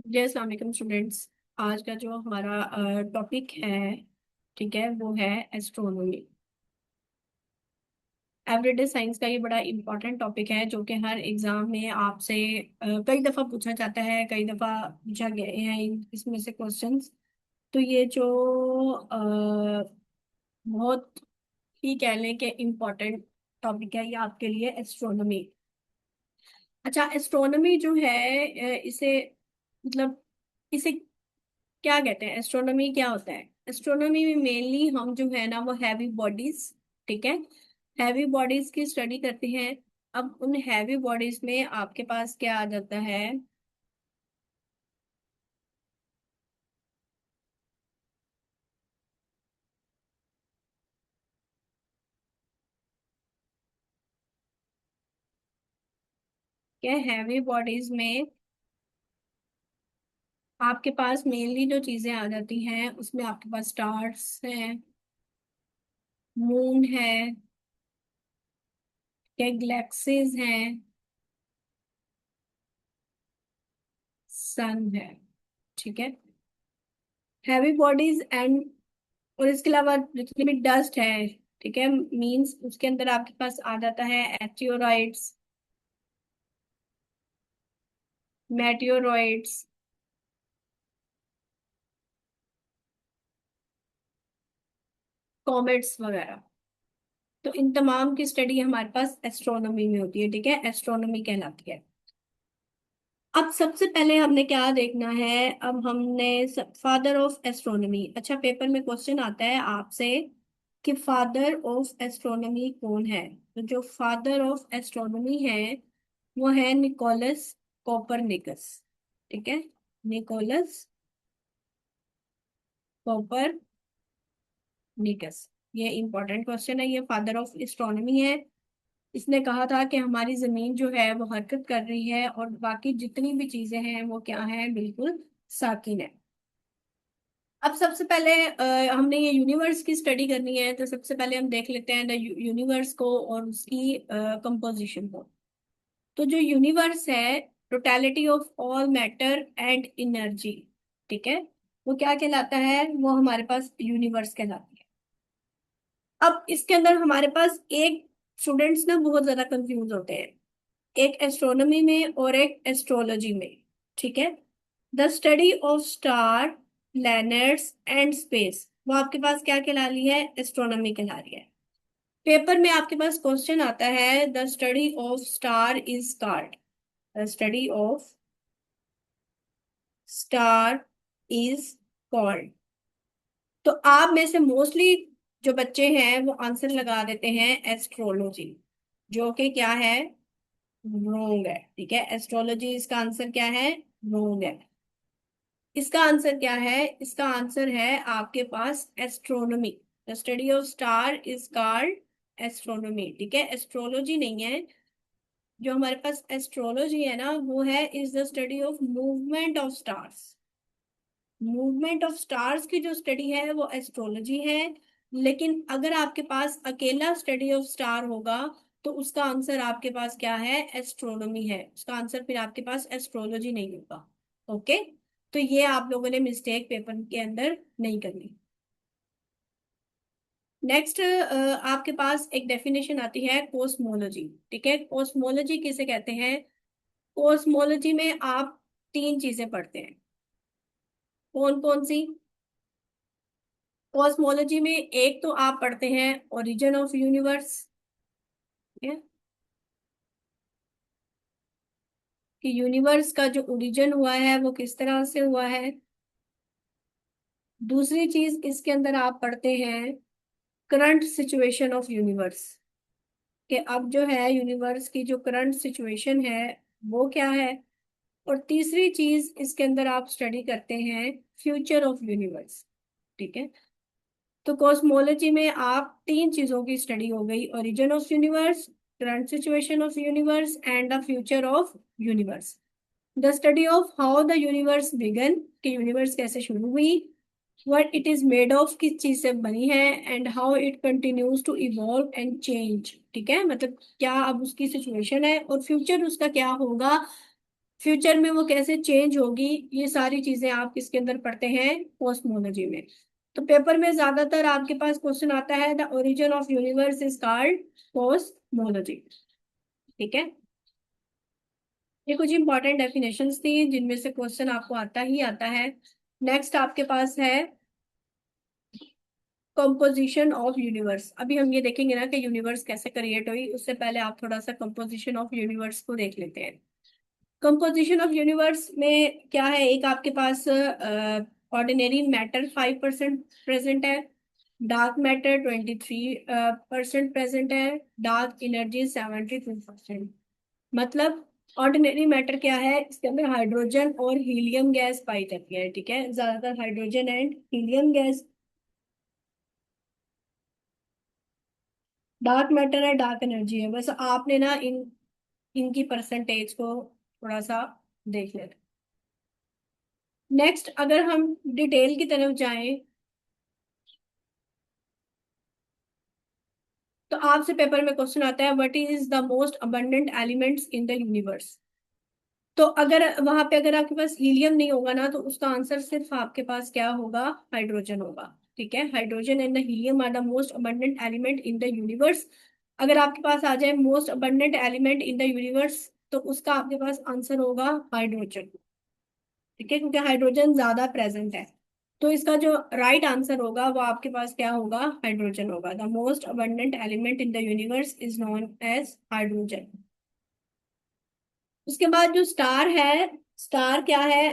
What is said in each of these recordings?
जय अस्सलाम वालेकुम स्टूडेंट्स। आज का जो हमारा टॉपिक है, ठीक है, वो है एस्ट्रोनॉमी। एवरीडे साइंस का ये बड़ा इंपॉर्टेंट टॉपिक है जो कि हर एग्जाम में आपसे कई दफ़ा पूछा जाता है, कई दफ़ा पूछा गया है इसमें से क्वेश्चंस। तो ये जो बहुत ही कह लें कि इम्पोर्टेंट टॉपिक है ये आपके लिए, एस्ट्रोनॉमी। अच्छा, एस्ट्रोनॉमी जो है इसे मतलब इसे क्या कहते हैं, एस्ट्रोनॉमी क्या होता है? एस्ट्रोनॉमी में मेनली हम जो है ना वो हैवी बॉडीज, ठीक है, हैवी बॉडीज की स्टडी करते हैं। अब उन हैवी बॉडीज में आपके पास क्या आ जाता है? क्या हैवी बॉडीज में आपके पास मेनली जो चीजें आ जाती हैं उसमें आपके पास स्टार्स हैं, मून है, क्या गैलेक्सीज हैं, सन है, ठीक है, हैवी बॉडीज एंड। और इसके अलावा जितनी भी डस्ट है, ठीक है, मींस उसके अंदर आपके पास आ जाता है एस्टेरॉइड्स, मेटेओरॉइड्स, कॉमेट्स वगैरह। तो इन तमाम की स्टडी हमारे पास एस्ट्रोनॉमी में होती है, ठीक है, एस्ट्रोनॉमी कहलाती है। अब सबसे पहले हमने क्या देखना है? अब हमने फादर ऑफ एस्ट्रोनॉमी, अच्छा पेपर में क्वेश्चन आता है आपसे कि फादर ऑफ एस्ट्रोनॉमी कौन है। तो जो फादर ऑफ एस्ट्रोनॉमी है वो है निकोलस कोपरनिकस, ठीक है, निकोलस कोपरनिकस। ये इंपॉर्टेंट क्वेश्चन है, ये फादर ऑफ एस्ट्रोनॉमी है। इसने कहा था कि हमारी जमीन जो है वो हरकत कर रही है और बाकी जितनी भी चीजें हैं वो क्या है, बिल्कुल साकिन है। अब सबसे पहले हमने ये यूनिवर्स की स्टडी करनी है, तो सबसे पहले हम देख लेते हैं यूनिवर्स को और उसकी कंपोजिशन को। तो जो यूनिवर्स है, totality of all matter and energy, ठीक है, वो क्या कहलाता है? वो हमारे पास यूनिवर्स कहलाती है। अब इसके अंदर हमारे पास एक, स्टूडेंट्स ना बहुत ज्यादा कंफ्यूज होते हैं, एक एस्ट्रोनॉमी में और एक एस्ट्रोलॉजी में, ठीक है। The study of star, planets and space, वो आपके पास क्या कहला रही है? एस्ट्रोनॉमी कहला रही है। पेपर में आपके पास क्वेश्चन आता है the study of star is called, the study of star is called. तो आप में से मोस्टली जो बच्चे हैं वो आंसर लगा देते हैं एस्ट्रोलॉजी, जो कि क्या है? रोंग है, ठीक है, एस्ट्रोलॉजी इसका आंसर क्या है? रोंग है। इसका आंसर क्या है? इसका आंसर है आपके पास astronomy. The study of star is called astronomy, ठीक है, एस्ट्रोलॉजी नहीं है। जो हमारे पास एस्ट्रोलॉजी है ना वो है is the study of movement of stars. Movement of stars की जो स्टडी है वो एस्ट्रोलॉजी है। लेकिन अगर आपके पास अकेला स्टडी ऑफ स्टार होगा तो उसका आंसर आपके पास क्या है? एस्ट्रोनॉमी है, उसका आंसर फिर आपके पास एस्ट्रोलॉजी नहीं होगा। ओके, तो ये आप लोगों ने मिस्टेक पेपर के अंदर नहीं करनी। नेक्स्ट आपके पास एक डेफिनेशन आती है कोस्मोलॉजी, ठीक है, कोस्मोलॉजी किसे कहते हैं? कोस्मोलॉजी में आप तीन चीजें पढ़ते हैं, कौन कौन सी? कॉस्मोलॉजी में एक तो आप पढ़ते हैं ओरिजिन ऑफ यूनिवर्स, कि यूनिवर्स का जो ओरिजिन हुआ है वो किस तरह से हुआ है। दूसरी चीज इसके अंदर आप पढ़ते हैं करंट सिचुएशन ऑफ यूनिवर्स, कि अब जो है यूनिवर्स की जो करंट सिचुएशन है वो क्या है। और तीसरी चीज इसके अंदर आप स्टडी करते हैं फ्यूचर ऑफ यूनिवर्स, ठीक है। तो कॉस्मोलॉजी में आप तीन चीजों की स्टडी हो गई, origin of universe, current situation of universe and the future of universe. The study of how the universe began, कि यूनिवर्स कैसे शुरू हुई, what it is made of, किस चीज से बनी है, and how it continues to evolve and change, ठीक है, मतलब क्या अब उसकी सिचुएशन है और फ्यूचर उसका क्या होगा फ्यूचर में वो कैसे चेंज होगी, ये सारी चीजें आप किसके अंदर पढ़ते हैं, कॉस्मोलॉजी में। तो पेपर में ज्यादातर आपके पास क्वेश्चन आता है the origin of universe is called cosmology. ठीक है, ये कुछ इंपॉर्टेंट डेफिनेशंस थी जिनमें से क्वेश्चन आपको आता ही आता है। नेक्स्ट आपके पास है कंपोजिशन ऑफ यूनिवर्स। अभी हम ये देखेंगे ना कि यूनिवर्स कैसे क्रिएट हुई, उससे पहले आप थोड़ा सा कंपोजिशन ऑफ यूनिवर्स को देख लेते हैं। कंपोजिशन ऑफ यूनिवर्स में क्या है, एक आपके पास ऑर्डिनरी मैटर 5% प्रेजेंट है, डार्क मैटर 23% प्रेजेंट है, डार्क एनर्जी 72%। मतलब ऑर्डिनरी मैटर क्या है, इसके अंदर हाइड्रोजन और हीलियम गैस पाई जाती है। ठीक है, ज्यादातर hydrogen and helium gas. Dark matter है, डार्क एनर्जी है। बस आपने ना इनकी परसेंटेज को थोड़ा सा देख लेना। नेक्स्ट अगर हम डिटेल की तरफ जाएं, तो आपसे पेपर में क्वेश्चन आता है what is the most abundant elements in the universe. तो अगर वहां पे अगर आपके पास हीलियम नहीं होगा ना, तो उसका आंसर सिर्फ आपके पास क्या होगा, हाइड्रोजन होगा। ठीक है, hydrogen and the helium are the most abundant element in the universe. अगर आपके पास आ जाए most abundant element in the universe, तो उसका आपके पास आंसर होगा हाइड्रोजन। ठीक है, क्योंकि हाइड्रोजन ज्यादा प्रेजेंट है। तो इसका जो राइट आंसर होगा वो आपके पास क्या होगा, हाइड्रोजन होगा। The most abundant element in the universe is known as hydrogen. उसके बाद जो स्टार है, स्टार क्या है,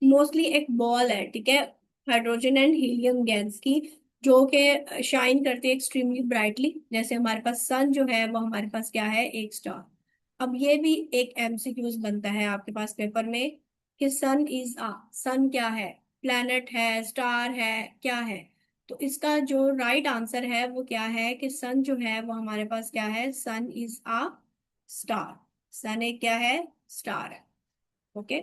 मोस्टली एक बॉल है। ठीक है, हाइड्रोजन एंड हीलियम गैस की, जो कि शाइन करती है एक्सट्रीमली ब्राइटली। जैसे हमारे पास सन जो है वो हमारे पास क्या है, एक स्टार। अब ये भी एक एमसीक्यूज बनता है आपके पास पेपर में कि सन इज आ, सन क्या है, प्लैनेट है, स्टार है, क्या है। तो इसका जो राइट आंसर है वो क्या है कि सन जो है वो हमारे पास क्या है, सन इज आ स्टार। सन एक क्या है, स्टार है। ओके।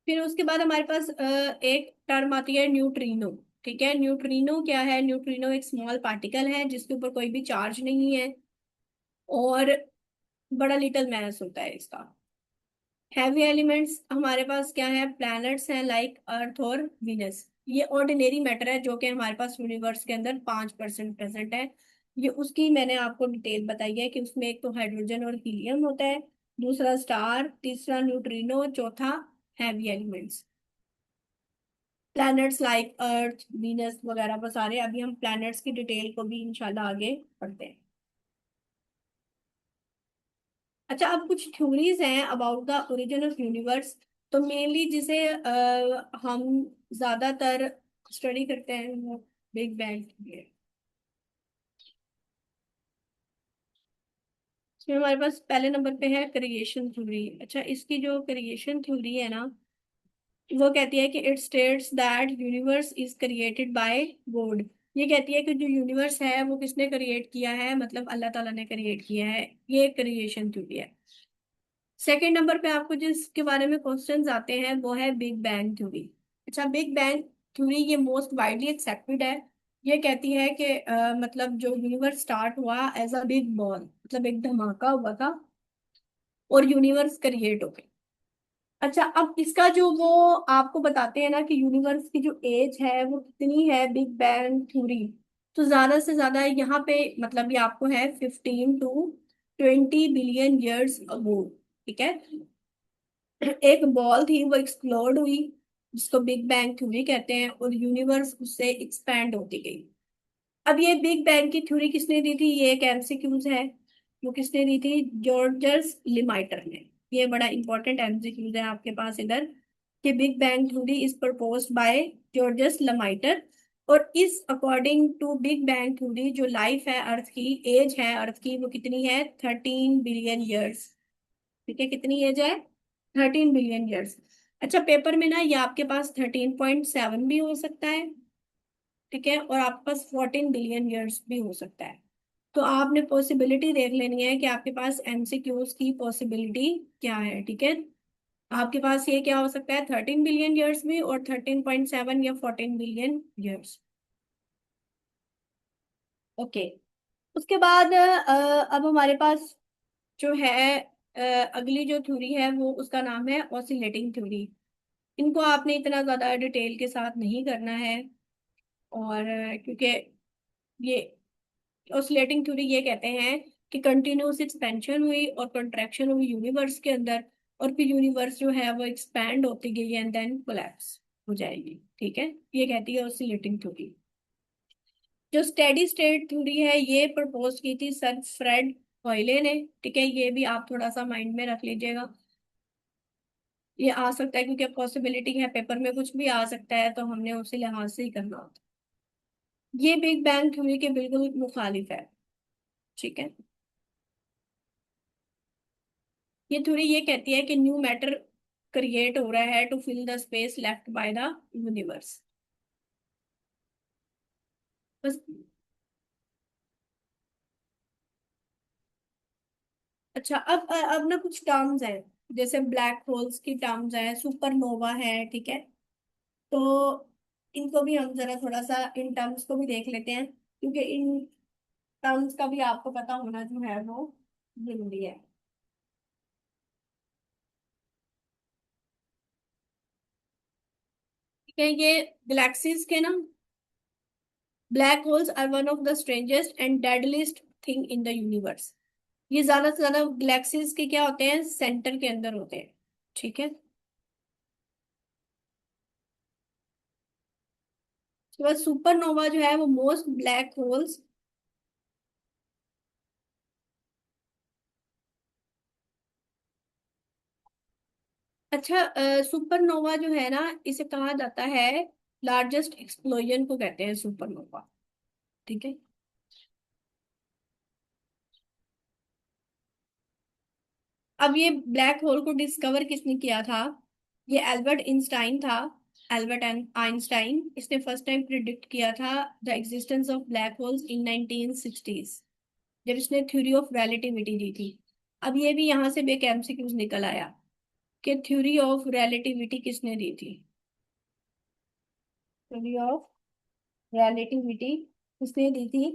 फिर उसके बाद हमारे पास एक टर्म आती है न्यूट्रिनो। ठीक है, न्यूट्रिनो क्या है, न्यूट्रिनो एक स्मॉल पार्टिकल है जिसके ऊपर कोई भी चार्ज नहीं है और बड़ा लिटिल मास होता है इसका। हैवी एलिमेंट्स हमारे पास क्या है, प्लैनेट्स हैं लाइक अर्थ और वीनस। ये ऑर्डिनरी मैटर है जो कि हमारे पास यूनिवर्स के अंदर 5% प्रेजेंट है। ये उसकी मैंने आपको डिटेल बताई है कि उसमें एक तो हाइड्रोजन और हीलियम होता है, दूसरा स्टार, तीसरा न्यूट्रिनो, चौथा heavy elements, planets like earth, Venus वगैरह। बस सारे अभी हम प्लैनेट्स की डिटेल को भी इंशाल्लाह आगे पढ़ते हैं। अच्छा, अब कुछ थ्योरीज हैं about the origin of universe. तो मेनली जिसे हम ज्यादातर स्टडी करते हैं वो बिग बैंग थ्योरी है। इसमें हमारे पास पहले नंबर पे है क्रिएशन थ्योरी। अच्छा, इसकी जो क्रिएशन थ्योरी है ना, वो कहती है कि it states that universe is created by God. ये कहती है कि जो यूनिवर्स है वो किसने क्रिएट किया है, मतलब अल्लाह ताला ने क्रिएट किया है। ये क्रिएशन थ्योरी है। सेकेंड नंबर पे आपको जिसके बारे में क्वेश्चंस आते हैं वो है बिग बैंग थ्योरी। अच्छा, बिग बैंग थ्योरी ये मोस्ट वाइडली एक्सेप्टेड है। ये कहती है कि मतलब जो यूनिवर्स स्टार्ट हुआ एज अ बिग बॉल, मतलब एक धमाका हुआ था और यूनिवर्स क्रिएट हो गई। अच्छा, अब इसका जो वो आपको बताते हैं ना कि यूनिवर्स की जो एज है वो कितनी है, बिग बैंग थ्योरी। तो ज्यादा से ज्यादा यहाँ पे मतलब ये आपको है 15 to 20 बिलियन ईयर्स अगो। ठीक है, एक बॉल थी वो एक्सप्लोड हुई, जिसको बिग बैंग थ्योरी कहते हैं, और यूनिवर्स उससे एक्सपैंड होती गई। अब ये बिग बैंग की थ्योरी किसने दी थी, ये एक एमसीक्यूज है। वो किसने दी थी, जॉर्जस लिमाइटर ने। ये बड़ा इंपॉर्टेंट एमसीक्यूज है आपके पास इधर कि big bang theory is proposed by Georges Lemaitre. और इस according to big bang theory जो लाइफ है अर्थ की, एज है अर्थ की, वो कितनी है, 13 बिलियन ईयर्स। ठीक है, कितनी एज है, 13 बिलियन ईयर्स। अच्छा, पेपर में ना ये आपके पास 13.7 भी हो सकता है। ठीक है, और आपके पास 14 बिलियन ईयर्स भी हो सकता है। तो आपने पॉसिबिलिटी देख लेनी है कि आपके पास एमसीक्यूज की पॉसिबिलिटी क्या है। ठीक है, आपके पास ये क्या हो सकता है, 13 बिलियन ईयर्स भी, और 13.7 या 14 बिलियन ईयर्स। ओके। उसके बाद अब हमारे पास जो है अगली जो थ्योरी है वो उसका नाम है ऑसिलेटिंग थ्योरी। इनको आपने इतना ज्यादा डिटेल के साथ नहीं करना है। और क्योंकि ये ऑसिलेटिंग थ्योरी ये कहते हैं कि कंटिन्यूस एक्सपेंशन हुई और कंट्रैक्शन हुई यूनिवर्स के अंदर, और फिर यूनिवर्स जो है वो एक्सपैंड होती गई एंड देन कोलैप्स हो जाएगी। ठीक है, ये कहती है ऑसिलेटिंग थ्योरी। जो स्टेडी स्टेट थ्योरी है ये प्रपोज की थी सर फ्रेड हॉयले ने। ठीक है, ये भी आप थोड़ा सा माइंड में रख लीजिएगा। ये आ सकता है क्योंकि पॉसिबिलिटी है, पेपर में कुछ भी आ सकता है, तो हमने उसी लिहाज से ही करना होता है। ये बिग बैंग थ्योरी के बिल्कुल मुखालिफ है। ठीक है, ये थ्योरी ये कहती है कि न्यू मैटर क्रिएट हो रहा है to fill the space left by the universe. बस। अच्छा, अब ना कुछ टर्म्स हैं, जैसे ब्लैक होल्स की टर्म्स है, सुपरनोवा है। ठीक है, तो इनको भी हम जरा थोड़ा सा इन टर्म्स को भी देख लेते हैं, क्योंकि इन टर्म्स का भी आपको पता होना जो है वो जरूरी है। ठीक है, ये गैलेक्सीज के ना, black holes are one of the strangest and deadliest thing in the universe. ये ज्यादा से ज्यादा गैलेक्सीज के क्या होते हैं, सेंटर के अंदर होते हैं। ठीक है, उसके बाद सुपरनोवा जो है वो मोस्ट ब्लैक होल्स। अच्छा, सुपरनोवा जो है ना, इसे कहा जाता है लार्जेस्ट एक्सप्लोजन को कहते हैं सुपरनोवा। ठीक है, अब ये ब्लैक होल को डिस्कवर किसने किया था? ये एल्बर्ट आइंस्टाइन था। एल्बर्ट आइंस्टाइन, इसने फर्स्ट टाइम प्रिडिक्ट किया था the existence of black holes in 1960s, जब इसने थ्योरी ऑफ रिलेटिविटी दी थी। अब ये भी यहाँ से एक एमसीक्यूज निकल आया कि थ्योरी ऑफ रिलेटिविटी किसने दी थी। थ्योरी ऑफ रिलेटिविटी किसने दी थी?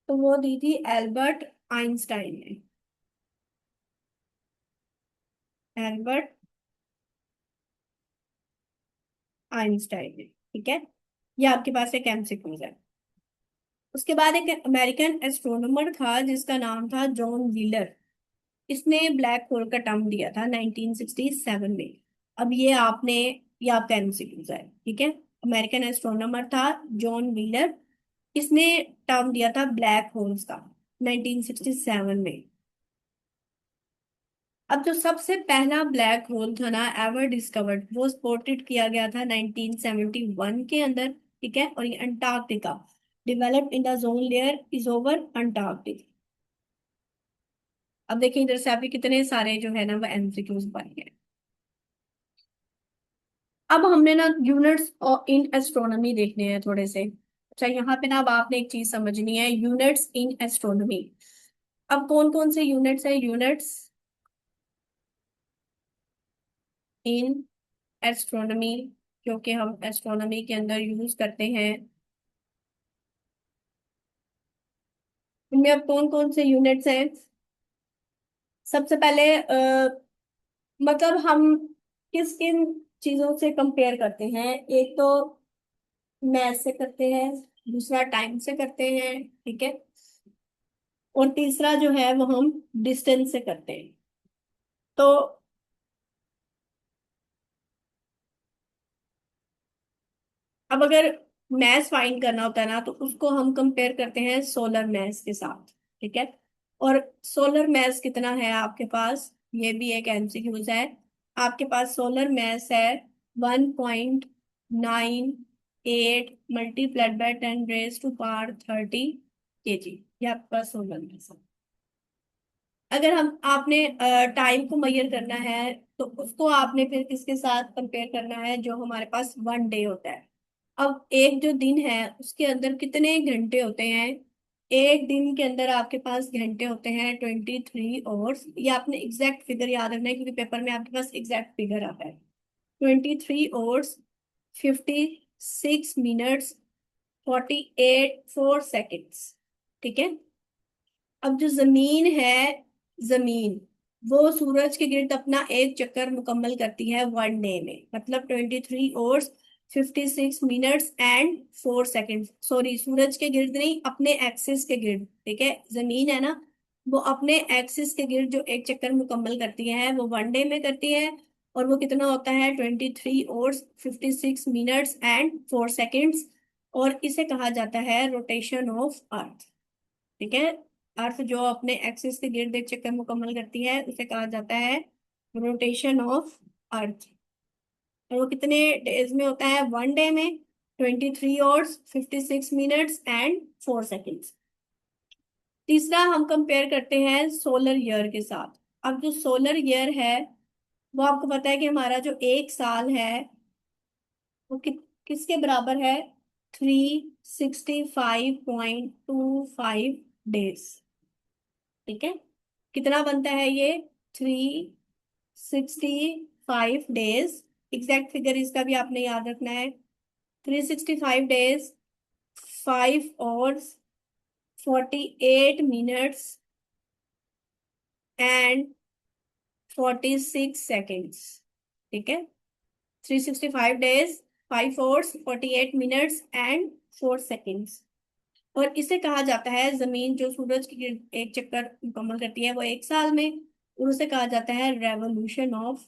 तो वो दी थी एल्बर्ट आइंस्टाइन ने। एल्बर्ट आइंस्टाइन ने। ठीक है, ये आपके पास एक एमसीक्यूज है। उसके बाद एक अमेरिकन एस्ट्रोनॉमर था जिसका नाम था जॉन व्हीलर। इसने ब्लैक होल का टर्म दिया था 1967 में। अब ये आपका एमसीक्यूज है। ठीक है, अमेरिकन एस्ट्रोनॉमर था जॉन व्हीलर। इसने टर्म दिया था ब्लैक होल्स का 1967 में। अब जो सबसे पहला ब्लैक होल था ना एवर डिस्कवर्ड, वो स्पॉटेड किया गया था 1971 के अंदर। ठीक है, और ये Antarctica, developed in the zone layer is over Antarctic. अब देखिए इधर से आपके कितने सारे जो है ना वो एमसीक्यूज बन गए। अब हमने ना यूनिट्स और इन एस्ट्रोनॉमी देखने हैं थोड़े से। अच्छा, यहाँ पे ना अब आपने एक चीज समझनी है, यूनिट्स इन एस्ट्रोनॉमी। अब कौन कौन से यूनिट्स है? यूनिट्स इन एस्ट्रोनॉमी, क्योंकि हम एस्ट्रोनॉमी के अंदर यूज करते हैं। इनमें अब कौन कौन से यूनिट्स हैं? सबसे पहले मतलब हम किस किन चीजों से कंपेयर करते हैं? एक तो मैथ से करते हैं, दूसरा टाइम से करते हैं। ठीक है, और तीसरा जो है वो हम डिस्टेंस से करते हैं। तो अब अगर मैथ फाइंड करना होता है ना, तो उसको हम कंपेयर करते हैं सोलर मैथ के साथ। ठीक है, और सोलर मैथ कितना है आपके पास, ये भी एक एमसीक्यूज है। आपके पास सोलर मैथ है 1.98 मल्टीप्लाइड बाय 10⁻³ ये आपके पास सोलर मैथ है। अगर हम आपने टाइम को मेजर करना है, तो उसको आपने फिर किसके साथ कंपेयर करना है? जो हमारे पास वन डे होता है। अब एक जो दिन है उसके अंदर कितने घंटे होते हैं? एक दिन के अंदर आपके पास घंटे होते हैं 23 आवर्स। ये आपने एग्जैक्ट फिगर याद रखना है, क्योंकि पेपर में आपके पास एग्जैक्ट फिगर आता है। 23 आवर्स, 56 मिनट्स, 48 4 सेकेंड्स। ठीक है, अब जो जमीन है, जमीन वो सूरज के गिर्द अपना एक चक्कर मुकम्मल करती है 1 डे में, मतलब 23 hours 56 minutes and 4 second. Sorry, सूरज के गिर्द नहीं, अपने एक्सिस के गिर्द। ठीक है, जमीन है ना, वो अपने एक्सिस के गिर्द जो एक चक्कर मुकम्मल करती है वो 1 डे में करती है। और वो कितना होता है? 23 आवर्स 56 मिनट्स एंड 4 सेकेंड्स। और इसे कहा जाता है रोटेशन ऑफ अर्थ। ठीक है, अर्थ जो अपने एक्सिस के गिर्द एक चक्कर मुकम्मल करती है उसे कहा जाता है रोटेशन ऑफ अर्थ। और वो कितने डेज में होता है? 1 डे में, 23 आवर्स 56 मिनट्स एंड 4 सेकेंड्स। तीसरा हम कंपेयर करते हैं सोलर ईयर के साथ। अब जो सोलर ईयर है, वो आपको पता है कि हमारा जो एक साल है वो किसके बराबर है? 365.25 डेज। ठीक है, कितना बनता है ये? 365 डेज। एग्जैक्ट फिगर इसका भी आपने याद रखना है। 365 days, 5 hours 48 minutes and 46 seconds. ठीक है, 365 days, 5 hours 48 minutes and 4 seconds. और इसे कहा जाता है, जमीन जो सूरज की एक चक्कर मुकम्मल करती है वो एक साल में, और उसे कहा जाता है रेवोल्यूशन ऑफ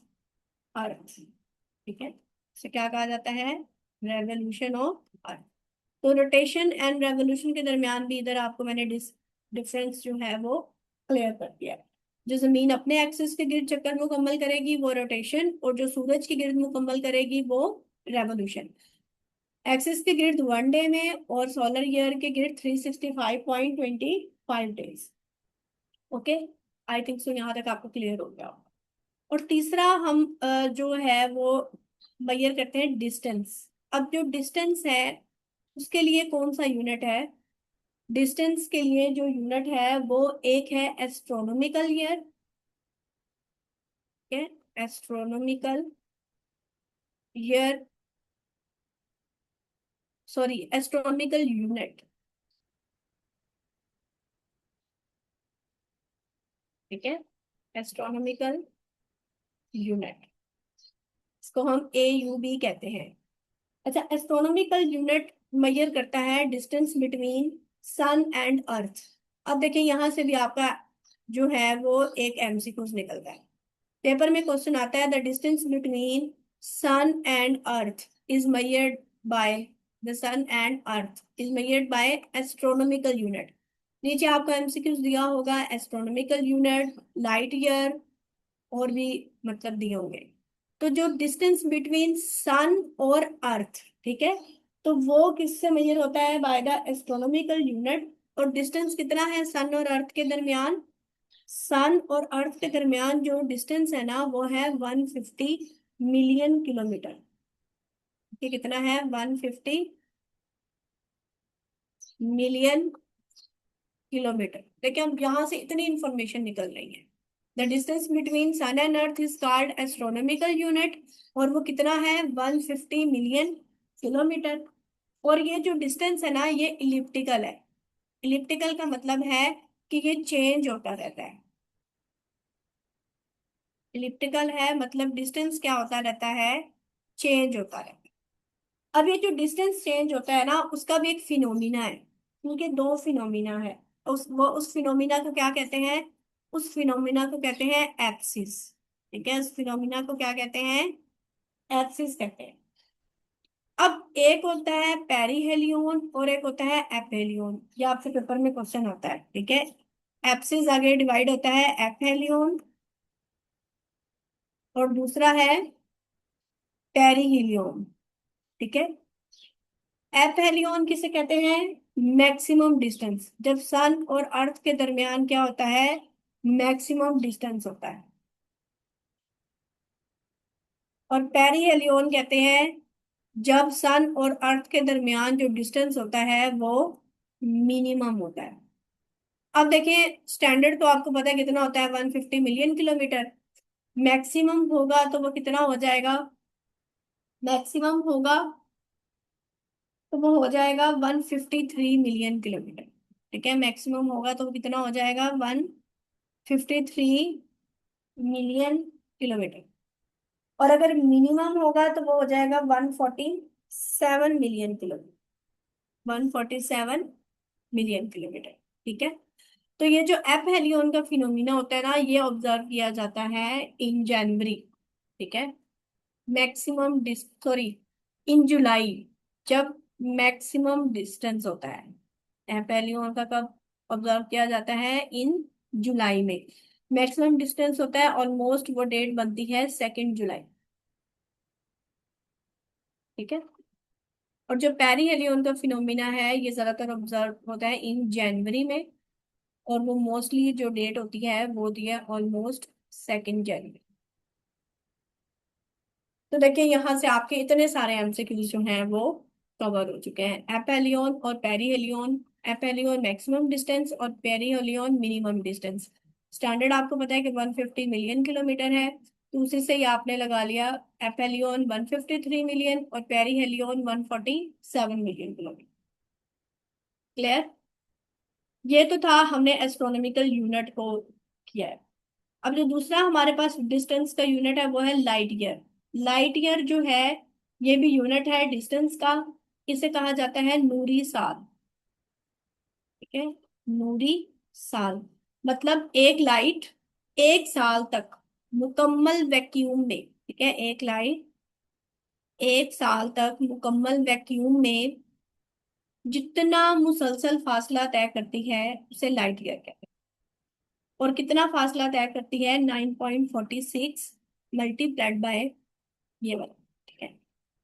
अर्थ। ठीक है, इसे क्या कहा जाता है? Revolution of earth. तो रोटेशन एंड रेवोल्यूशन के दरमियान भी इधर आपको मैंने डिफरेंस जो है वो क्लियर कर दिया है। जो जमीन अपने एक्सिस के गिर्द चक्कर मुकम्मल करेगी वो रोटेशन, और जो सूरज की गिर्द मुकम्मल करेगी वो रेवोल्यूशन। एक्सिस के गिर्द 1 डे में और सोलर ईयर के गिर्द 365.25 days. Okay, I think so यहाँ तक आपको क्लियर हो गया होगा। और तीसरा हम जो है वो मेजर करते हैं डिस्टेंस। अब जो डिस्टेंस है उसके लिए कौन सा यूनिट है? डिस्टेंस के लिए जो यूनिट है वो एक है एस्ट्रोनॉमिकल ईयर। ठीक है, astronomical year, sorry astronomical unit. ठीक है, एस्ट्रोनॉमिकल यूनिट, इसको हम AUB कहते हैं। अच्छा, एस्ट्रोनॉमिकल यूनिट मेजर करता है distance between sun and earth. अब देखिए यहाँ से भी आपका जो है वो एक MCQ निकलता है। पेपर में क्वेश्चन आता है the distance between sun and earth is measured by, the sun and earth is measured by astronomical unit. नीचे आपको MCQ दिया होगा, एस्ट्रोनॉमिकल यूनिट, लाइट ईयर, और भी मतलब दिए होंगे। तो जो डिस्टेंस बिटवीन सन और अर्थ, ठीक है, तो वो किससे मेजर होता है? By the astronomical unit. और डिस्टेंस कितना है सन और अर्थ के दरमियान? सन और अर्थ के दरमियान जो डिस्टेंस है ना वो है 150 मिलियन किलोमीटर। ये कितना है? 150 मिलियन किलोमीटर। देखिए हम यहाँ से इतनी इंफॉर्मेशन निकल रही है। The distance between sun and earth is called astronomical unit, और वो कितना है? 150 मिलियन किलोमीटर। और ये जो डिस्टेंस है ना ये इलिप्टिकल है। इलिप्टिकल का मतलब है कि ये चेंज होता रहता है। इलिप्टिकल है मतलब डिस्टेंस क्या होता रहता है? चेंज होता रहता है। अब ये जो डिस्टेंस चेंज होता है ना उसका भी एक फिनोमिना है, क्योंकि दो फिनोमिना है। उस फिनोमिना को क्या कहते हैं? उस फिनोमिना को कहते हैं एप्सिस। ठीक है, उस फिनोमिना को क्या कहते हैं? एप्सिस कहते हैं। अब एक होता है पेरीहेलियोन और एक होता है एपेलियोन। ये आपसे पेपर में क्वेश्चन होता है। ठीक है, एप्सिस आगे डिवाइड होता है एपेलियोन, और दूसरा है पेरीहेलियोन। ठीक है, एपेलियोन किसे कहते हैं? मैक्सिमम डिस्टेंस, जब सन और अर्थ के दरमियान क्या होता है? मैक्सिमम डिस्टेंस होता है। और पेरीहेलियोन कहते हैं जब सन और अर्थ के दरमियान जो डिस्टेंस होता है वो मिनिमम होता है। अब देखिए स्टैंडर्ड तो आपको पता है कितना होता है? 150 मिलियन किलोमीटर। मैक्सिमम होगा तो वो कितना हो जाएगा? मैक्सिमम होगा तो वो हो जाएगा 153 मिलियन किलोमीटर। ठीक है, मैक्सिमम होगा तो कितना हो जाएगा, 153 मिलियन किलोमीटर। और अगर मिनिमम होगा तो वो हो जाएगा 147 मिलियन किलोमीटर, 147 मिलियन किलोमीटर। ठीक है। तो ये जो एपहेलियन का फिनोमिना होता है ना, ये ऑब्जर्व किया जाता है इन जनवरी। ठीक है। मैक्सिमम सॉरी, इन जुलाई, जब मैक्सिमम डिस्टेंस होता है। एपहेलियन का कब ऑब्जर्व किया जाता है, इन जुलाई में। मैक्सिमम डिस्टेंस होता है ऑलमोस्ट, वो डेट बनती है 2 जुलाई। ठीक है। और जो पेरिहेलियन का फिनोमिना है, ये ज्यादातर ऑब्जर्व होता है इन जनवरी में, और वो मोस्टली जो डेट होती है वो होती है ऑलमोस्ट 2 जनवरी। तो देखिए यहाँ से आपके इतने सारे एमसीक्यूज जो हैं वो कवर हो चुके हैं, एपेलियन और पेरीहेलियन। एपेलियन मैक्सिमम डिस्टेंस और पेरीहेलियन मिनिमम डिस्टेंस। स्टैंडर्ड आपको पता है कि 150 मिलियन किलोमीटर है, तो उसी से ही आपने लगा लिया। एपेलियन 153 मिलियन और पेरीहेलियन 147 मिलियन किलोमीटर। क्लियर। ये तो था, हमने एस्ट्रोनॉमिकल यूनिट को किया है। अब जो दूसरा हमारे पास डिस्टेंस का यूनिट है वो है लाइट ईयर। लाइट ईयर जो है, ये भी यूनिट है डिस्टेंस का। इसे कहा जाता है नूरी साल। ठीक है, नूरी साल। मतलब एक लाइट 1 साल तक मुकम्मल वैक्यूम में, ठीक है, एक लाइट 1 साल तक मुकम्मल वैक्यूम में जितना मुसलसल फासला तय करती है उसे लाइट ईयर कहते हैं। और कितना फासला तय करती है, 9.46 मल्टीप्लाइड बाय ये वाला। ठीक है,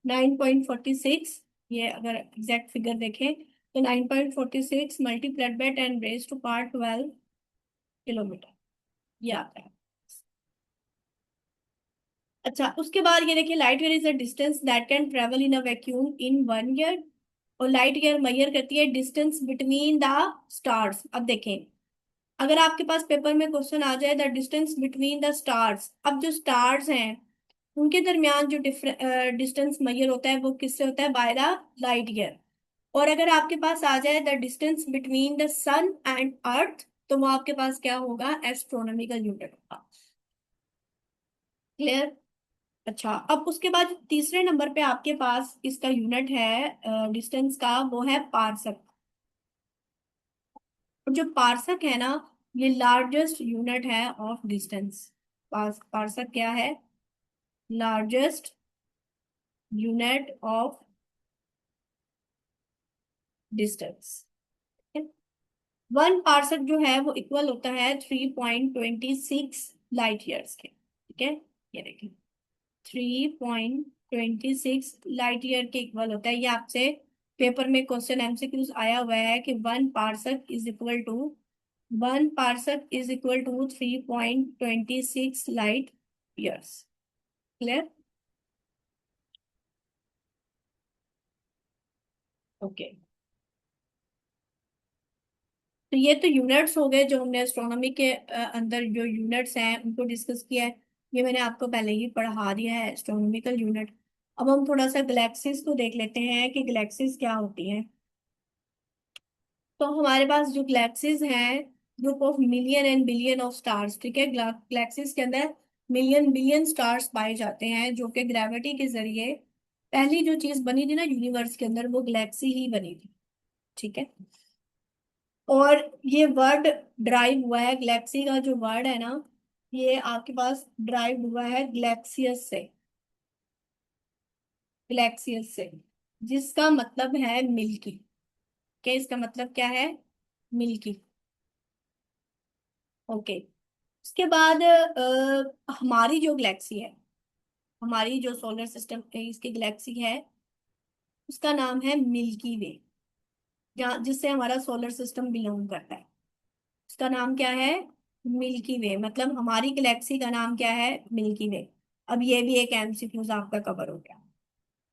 9.46, ये अगर एग्जैक्ट फिगर देखें तो 9.46 मल्टीप्लाइड बाय 10⁻12 किलोमीटर, ये आता है। अच्छा, उसके बाद ये देखिए, light year is a distance that can travel in a vacuum in 1 year. और लाइट ईयर मेजर करती है डिस्टेंस बिटवीन द स्टार्स। अब देखें, अगर आपके पास पेपर में क्वेश्चन आ जाए the distance between the stars, अब जो स्टार्स हैं उनके दरमियान जो डिस्टेंस मेजर होता है वो किससे होता है, बाय द लाइट ईयर। और अगर आपके पास आ जाए the distance between the sun and earth, तो वो आपके पास क्या होगा, एस्ट्रोनॉमिकल यूनिट होगा। क्लियर। अच्छा, अब उसके बाद तीसरे नंबर पे आपके पास इसका यूनिट है डिस्टेंस का, वो है पार्सक। और जो पार्सक है ना, ये लार्जेस्ट यूनिट है ऑफ डिस्टेंस। पार्सक क्या है, लार्जेस्ट यूनिट ऑफ डिस्टेंस। 1 पार्सक जो है वो इक्वल होता है 3.26 लाइट ईयर्स के। ठीक है, ये देखिए, 3.26 लाइट ईयर के इक्वल होता है। ये आपसे पेपर में क्वेश्चन एमसीक्यूज आया हुआ है कि 1 parsec is equal to 3.26 light years. Clear. Okay, तो ये तो यूनिट्स हो गए जो हमने एस्ट्रोनॉमी के अंदर जो यूनिट्स हैं उनको डिस्कस किया है। ये मैंने आपको पहले ही पढ़ा दिया है एस्ट्रोनॉमिकल यूनिट। अब हम थोड़ा सा गैलेक्सीज को देख लेते हैं कि गैलेक्सीज क्या होती हैं। तो हमारे पास जो गैलेक्सीज हैं, group of million and billion of stars. ठीक है, गैलेक्सीज के अंदर मिलियन बिलियन स्टार्स पाए जाते हैं, जो कि ग्रेविटी के जरिए, पहली जो चीज बनी थी ना यूनिवर्स के अंदर, वो गैलेक्सी ही बनी थी। ठीक है। और ये वर्ड ड्राइव हुआ है, गैलेक्सी का जो वर्ड है ना, ये आपके पास ड्राइव हुआ है गैलेक्सियस से। गैलेक्सियस से, जिसका मतलब है मिल्की। क्या इसका मतलब क्या है, मिल्की। ओके। उसके बाद हमारी जो गैलेक्सी है, हमारी जो सोलर सिस्टम इसकी गैलेक्सी है, उसका नाम है मिल्की वे। जहाँ जिससे हमारा सोलर सिस्टम बिलोंग करता है, उसका नाम क्या है, मिल्की वे। मतलब हमारी गैलेक्सी का नाम क्या है, मिल्की वे। अब ये भी एक एमसीक्यूज आपका कवर हो गया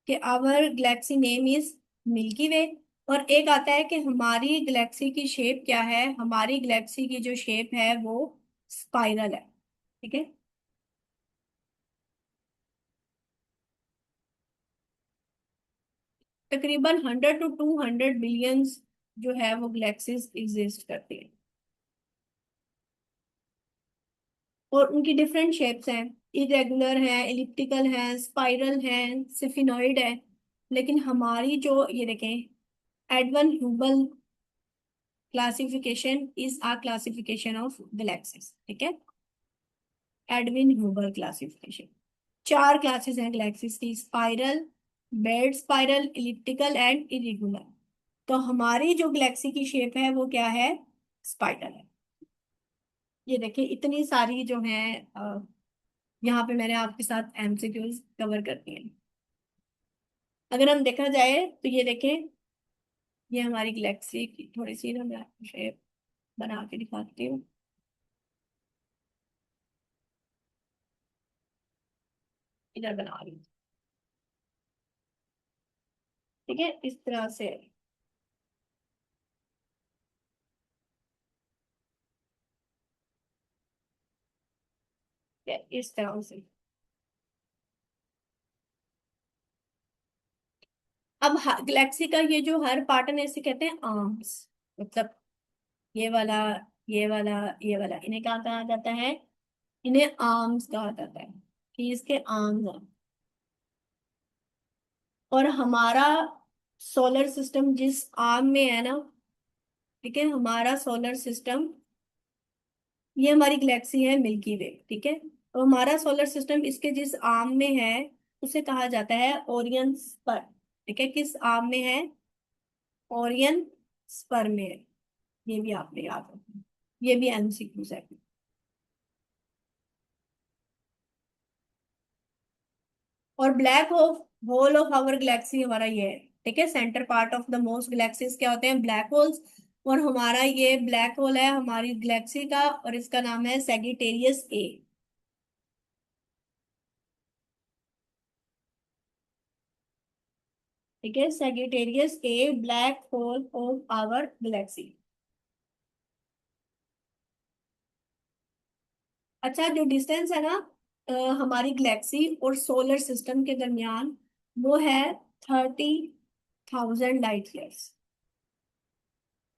कि our galaxy name is Milky Way. और एक आता है कि हमारी गैलेक्सी की शेप क्या है, हमारी गैलेक्सी की जो शेप है वो स्पाइरल है। ठीक है। तकरीबन 100 to 200 बिलियंस जो है वो गैलेक्सीज एग्जिस्ट करती हैं, और उनकी डिफरेंट शेप्स हैं। इरेगुलर है, एलिप्टिकल है, स्पाइरल है, सिफिनॉइड है। लेकिन हमारी जो ये देखें, Edwin Hubble classification is a classification of galaxies, ठीक है। एडविन ह्यूबल क्लासिफिकेशन, चार क्लासेस हैं गैलेक्सीज की: spiral, barred spiral, elliptical and irregular. तो हमारी जो गैलेक्सी की शेप है वो क्या है? स्पाइरल है। ये देखिए इतनी सारी जो है, यहाँ पे मैंने आपके साथ एमसीक्यूज कवर कर दिए हैं। अगर हम देखा जाए तो ये देखें, ये हमारी गैलेक्सी की थोड़ी सी ना मैं शेप बना के दिखाती हूँ। इधर बना रही हूँ, ठीक है, इस तरह से। इस तरह से। अब गैलेक्सी का ये जो हर पार्ट है इसे कहते हैं आर्म्स। मतलब ये वाला, ये वाला, ये वाला, इन्हें क्या कहा जाता है? इन्हें आर्म्स कहा जाता है, कि इसके आर्म्स हैं। और हमारा सोलर सिस्टम जिस आर्म में है ना, ठीक है, हमारा सोलर सिस्टम, ये हमारी गैलेक्सी है मिल्की वे, ठीक है। तो हमारा सोलर सिस्टम इसके जिस आर्म में है उसे कहा जाता है ओरियन स्पर, ठीक है। किस आर्म में है? ओरियन स्पर में है। ये भी आपने याद रखना, ये भी एमसीक्यू है। और black hole of our galaxy हमारा ये है, ठीक है। Centre part of the most galaxies क्या होते हैं? Black holes. और हमारा ये ब्लैक होल है हमारी गैलेक्सी का, और इसका नाम है सेगिटेरियस ए, ठीक है। Sagittarius A black hole of our galaxy. अच्छा, जो डिस्टेंस है ना हमारी गैलेक्सी और सोलर सिस्टम के दरमियान, वो है 30,000 लाइट ईयर्स,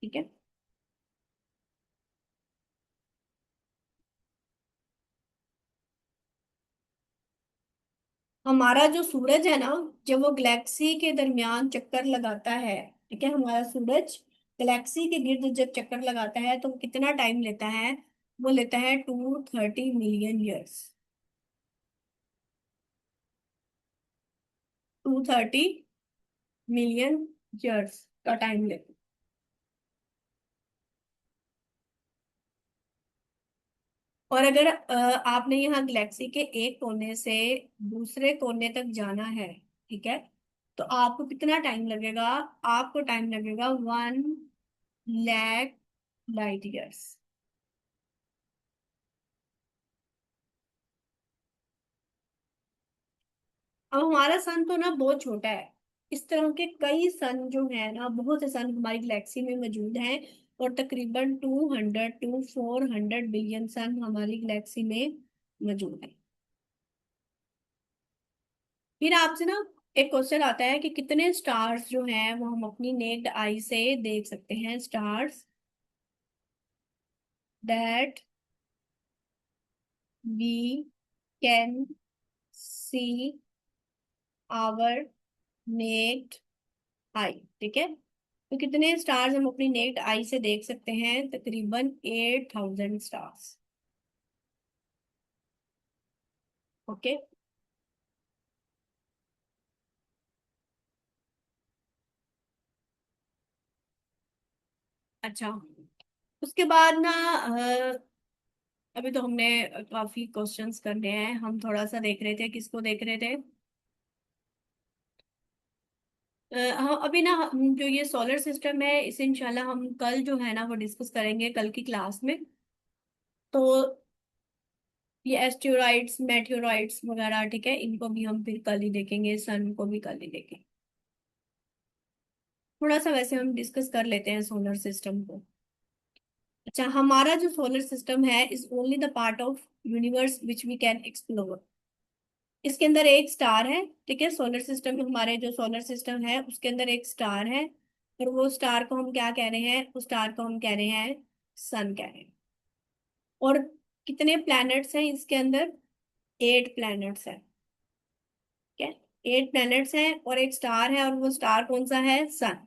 ठीक है। हमारा जो सूरज है ना, जब वो गैलेक्सी के दरमियान चक्कर लगाता है, ठीक है, हमारा सूरज गैलेक्सी के गिर्द जब चक्कर लगाता है तो कितना टाइम लेता है? वो लेता है 230 मिलियन ईयर्स। 230 मिलियन ईयर्स का टाइम लेता है। और अगर आपने यहाँ गैलेक्सी के एक कोने से दूसरे कोने तक जाना है, ठीक है, तो आपको कितना टाइम लगेगा? आपको टाइम लगेगा 1 लाख लाइट ईयर्स। अब हमारा सन तो ना बहुत छोटा है। इस तरह के कई सन जो है ना, बहुत से सन हमारी गैलेक्सी में मौजूद हैं। और तकरीबन 200 to 400 बिलियन सन हमारी गैलेक्सी में मौजूद है। फिर आपसे ना एक क्वेश्चन आता है कि कितने स्टार्स जो हैं वो हम अपनी नेक्ड आई से देख सकते हैं? Stars that we can see our naked eye, ठीक है। तो कितने स्टार्स हम अपनी नेक्ड आई से देख सकते हैं? तकरीबन 8,000 स्टार्स। ओके। अच्छा, उसके बाद ना अभी तो हमने काफी क्वेश्चंस करने हैं। हम थोड़ा सा देख रहे थे, किसको देख रहे थे? हाँ, अभी ना जो ये सोलर सिस्टम है इसे इंशाल्लाह हम कल जो है ना वो डिस्कस करेंगे कल की क्लास में। तो ये एस्टेरॉइड्स, मेटेओराइड्स वगैरह, ठीक है, इनको भी हम फिर कल ही देखेंगे, सन को भी कल ही देखेंगे। थोड़ा सा वैसे हम डिस्कस कर लेते हैं सोलर सिस्टम को। अच्छा, हमारा जो सोलर सिस्टम है is only the part of universe which we can explore. इसके अंदर एक स्टार है, ठीक है। सोलर सिस्टम में हमारे जो सोलर सिस्टम है उसके अंदर एक स्टार है, और वो स्टार को हम क्या कह रहे हैं, उस स्टार को हम कह रहे हैं सन कह रहे हैं। और कितने प्लैनेट्स हैं इसके अंदर, 8 प्लैनेट्स हैं। ठीक है, 8 प्लैनेट्स हैं और एक स्टार है, और वो स्टार कौन सा है, सन।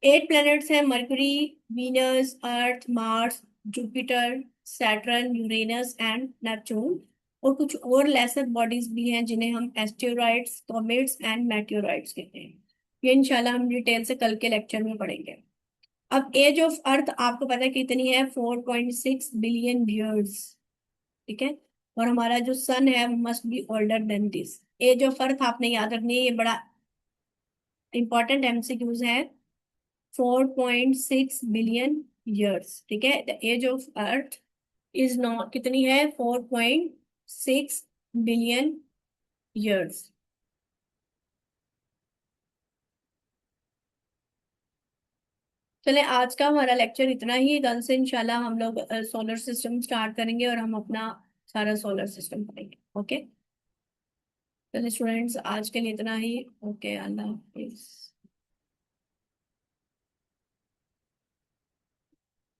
8 प्लैनेट्स हैं, mercury, Venus, earth, Mars, Jupiter, Saturn, Uranus and Neptune. और कुछ और लेसर बॉडीज भी हैं जिन्हें हम एस्टेरॉइड्स, कॉमेट्स एंड मेटेओराइड्स कहते हैं। ये इंशाल्लाह हम डिटेल से कल के लेक्चर में पढ़ेंगे। अब एज ऑफ अर्थ आपको पता है कितनी है, 4.6 बिलियन ईयर्स। ठीक है, और हमारा जो सन है must be older than this. Age of earth आपने याद रखनी है, ये बड़ा इंपॉर्टेंट एमसीक्यूज है। 4.6 बिलियन ईयर्स। ठीक है, the age of earth is not कितनी है, 4.6 बिलियन ईयर्स। चले, आज का हमारा लेक्चर इतना ही। कल से इंशाल्लाह हम लोग सोलर सिस्टम स्टार्ट करेंगे और हम अपना सारा सोलर सिस्टम पढ़ेंगे। ओके, चलिए स्टूडेंट्स, आज के लिए इतना ही। ओके, अल्लाह हाफिज।